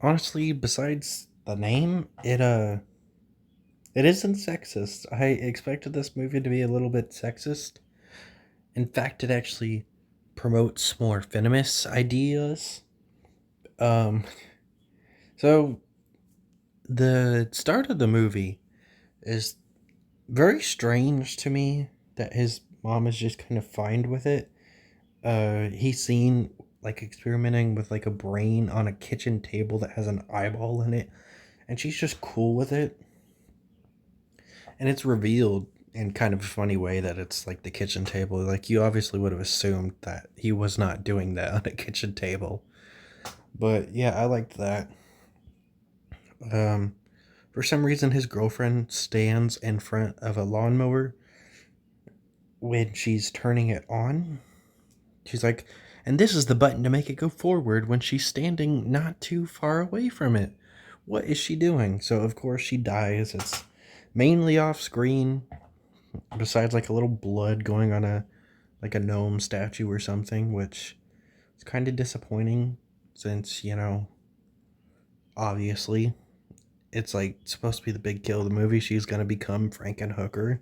honestly, besides the name, it isn't sexist. I expected this movie to be a little bit sexist. In fact, it actually promotes more feminist ideas. Um, so the start of the movie is very strange to me that his mom is just kind of fine with it. He's seen like experimenting with like a brain on a kitchen table that has an eyeball in it, and she's just cool with it. And it's revealed in kind of a funny way that it's like the kitchen table. Like you obviously would have assumed that he was not doing that on a kitchen table. But yeah, I liked that. Um, for some reason, his girlfriend stands in front of a lawnmower when she's turning it on. She's like, and this is the button to make it go forward when she's standing not too far away from it. What is she doing? So, of course, she dies. It's mainly off screen, besides like a little blood going on a gnome statue or something, which is kind of disappointing since, obviously it's like supposed to be the big kill of the movie. She's gonna become Frankenhooker.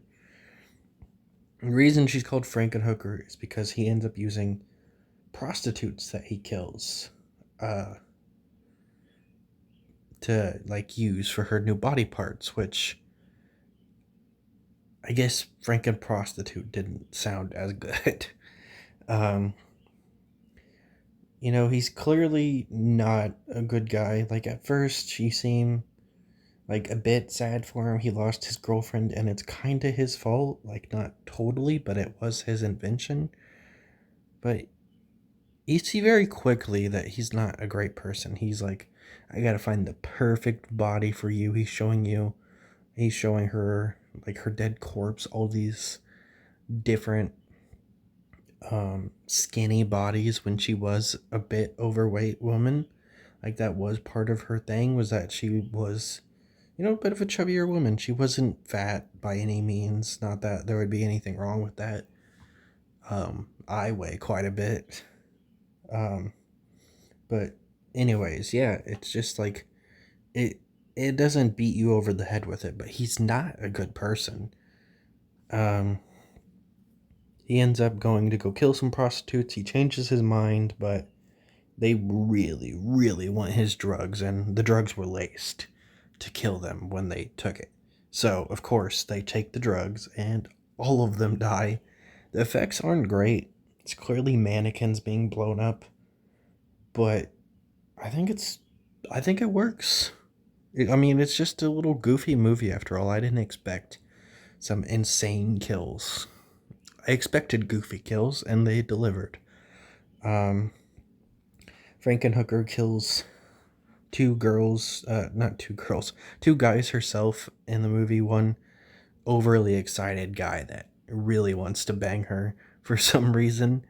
The reason she's called Frankenhooker is because he ends up using prostitutes that he kills uh, to like use for her new body parts, which I guess Franken prostitute didn't sound as good. um, he's clearly not a good guy. Like at first, she seemed like a bit sad for him. He lost his girlfriend, and it's kind of his fault. Like not totally, but it was his invention. But you see very quickly that he's not a great person. He's like, I gotta find the perfect body for you. He's showing her like her dead corpse, all these different skinny bodies when she was a bit overweight woman. Like that was part of her thing, was that she was, a bit of a chubbier woman. She wasn't fat by any means. Not that there would be anything wrong with that. I weigh quite a bit. Um, but anyways, yeah, it's just like it it doesn't beat you over the head with it, but he's not a good person. Um he ends up going to go kill some prostitutes. He changes his mind, but they really, really want his drugs, and the drugs were laced to kill them when they took it. So, of course, they take the drugs, and all of them die. The effects aren't great. It's clearly mannequins being blown up, but I think it's, I think it works. I mean, it's just a little goofy movie after all. I didn't expect some insane kills. I expected goofy kills, and they delivered. Um, Frankenhooker kills two girls, not two girls, two guys herself in the movie. One overly excited guy that really wants to bang her for some reason.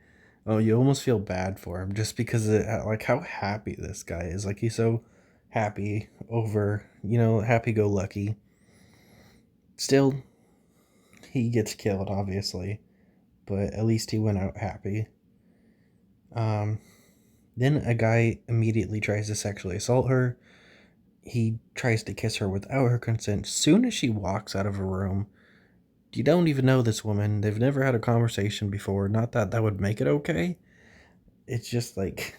Oh, you almost feel bad for him just because of like how happy this guy is. Like he's so happy over, happy go lucky. Still, he gets killed, obviously, but at least he went out happy. Um, then a guy immediately tries to sexually assault her. He tries to kiss her without her consent. Soon as she walks out of a room, you don't even know this woman. They've never had a conversation before. Not that that would make it okay. It's just like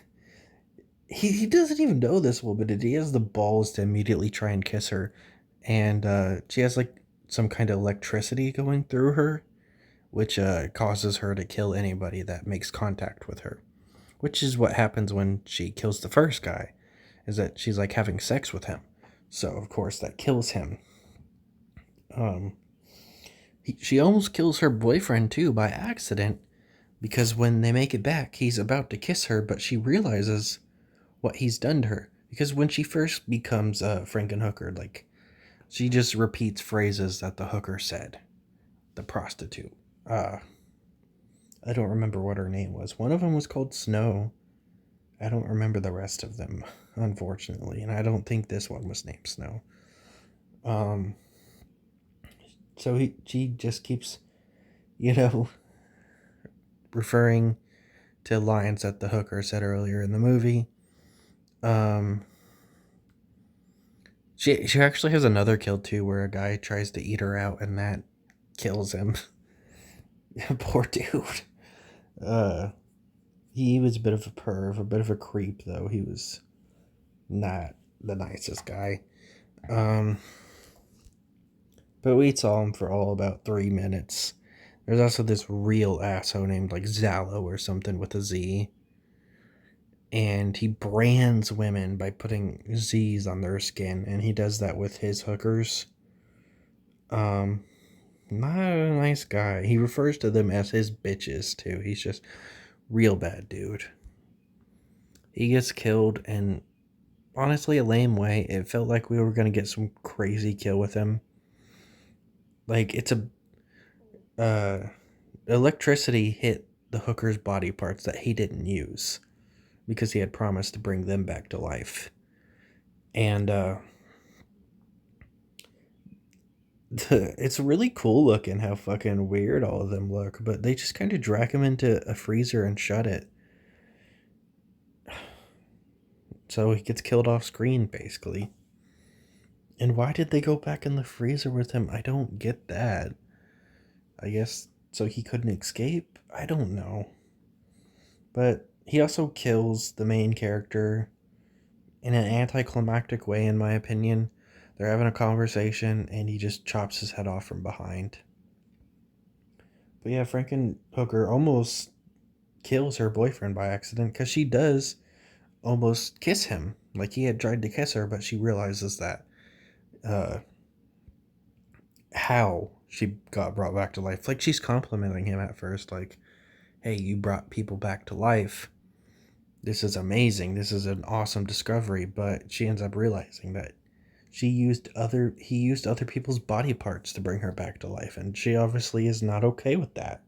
he doesn't even know this woman, and he has the balls to immediately try and kiss her. And she has like some kind of electricity going through her, which causes her to kill anybody that makes contact with her. Which is what happens when she kills the first guy, is that she's like having sex with him. So of course that kills him. Um, she almost kills her boyfriend too by accident, because when they make it back, he's about to kiss her, but she realizes what he's done to her. Because when she first becomes Frankenhooker, like she just repeats phrases that the hooker said, the prostitute. Uh, I don't remember what her name was. One of them was called Snow. I don't remember the rest of them, unfortunately, and I don't think this one was named Snow. Um, so she just keeps, you know, referring to lines that the hooker said earlier in the movie. Um, She actually has another kill too, where a guy tries to eat her out, and that kills him. Poor dude. Uh, he was a bit of a perv, a bit of a creep, though. He was not the nicest guy. Um, but we saw him for all about 3 minutes. There's also this real asshole named like Zalo or something with a Z. And he brands women by putting Z's on their skin, and he does that with his hookers. Um, Not a nice guy. He refers to them as his bitches too. He's just real bad dude. He gets killed in honestly a lame way. It felt like we were gonna get some crazy kill with him. Like it's a electricity hit the hooker's body parts that he didn't use because he had promised to bring them back to life. And it's really cool looking how fucking weird all of them look, but they just kind of drag him into a freezer and shut it. So he gets killed off screen, basically. And why did they go back in the freezer with him? I don't get that. I guess so he couldn't escape? I don't know. But he also kills the main character in an anticlimactic way, in my opinion. They're having a conversation, and he just chops his head off from behind. But yeah, Frankenhooker almost kills her boyfriend by accident because she does almost kiss him. Like he had tried to kiss her, but she realizes that uh, how she got brought back to life. Like she's complimenting him at first, like, "Hey, you brought people back to life. This is amazing. This is an awesome discovery." But she ends up realizing that he used other people's body parts to bring her back to life, and she obviously is not okay with that,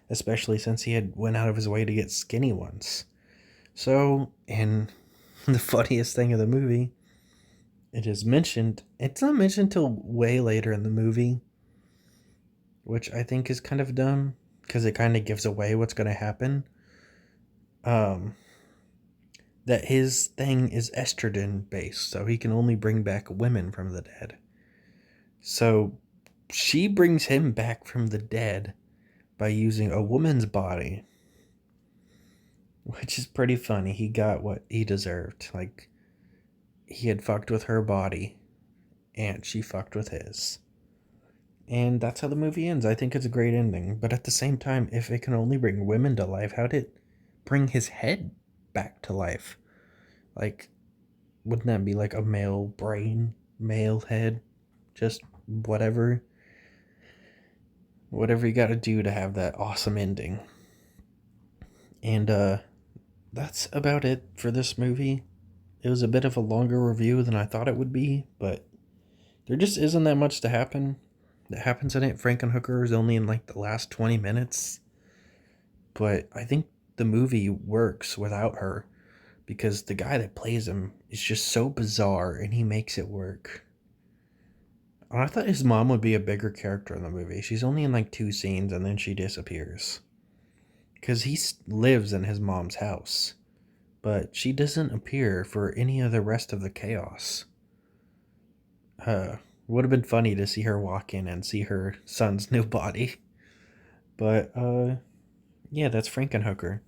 especially since he had went out of his way to get skinny ones. So, and the funniest thing of the movie, it's not mentioned till way later in the movie, which I think is kind of dumb because it kind of gives away what's going to happen. Um, that his thing is estrogen based, so he can only bring back women from the dead. So she brings him back from the dead by using a woman's body, which is pretty funny. He got what he deserved. Like, he had fucked with her body, and she fucked with his. And that's how the movie ends. I think it's a great ending. But at the same time, if it can only bring women to life, how did it bring his head back to life? Like, wouldn't that be like a male brain, male head? Just whatever. Whatever you gotta do to have that awesome ending. And that's about it for this movie. It was a bit of a longer review than I thought it would be, but there just isn't that much to happen. That happens in it. Frankenhooker is only in like the last 20 minutes. But I think the movie works without her because the guy that plays him is just so bizarre and he makes it work. I thought his mom would be a bigger character in the movie. She's only in like 2 scenes and then she disappears. Because he lives in his mom's house. But she doesn't appear for any of the rest of the chaos. Would have been funny to see her walk in and see her son's new body. But, yeah, that's Frankenhooker.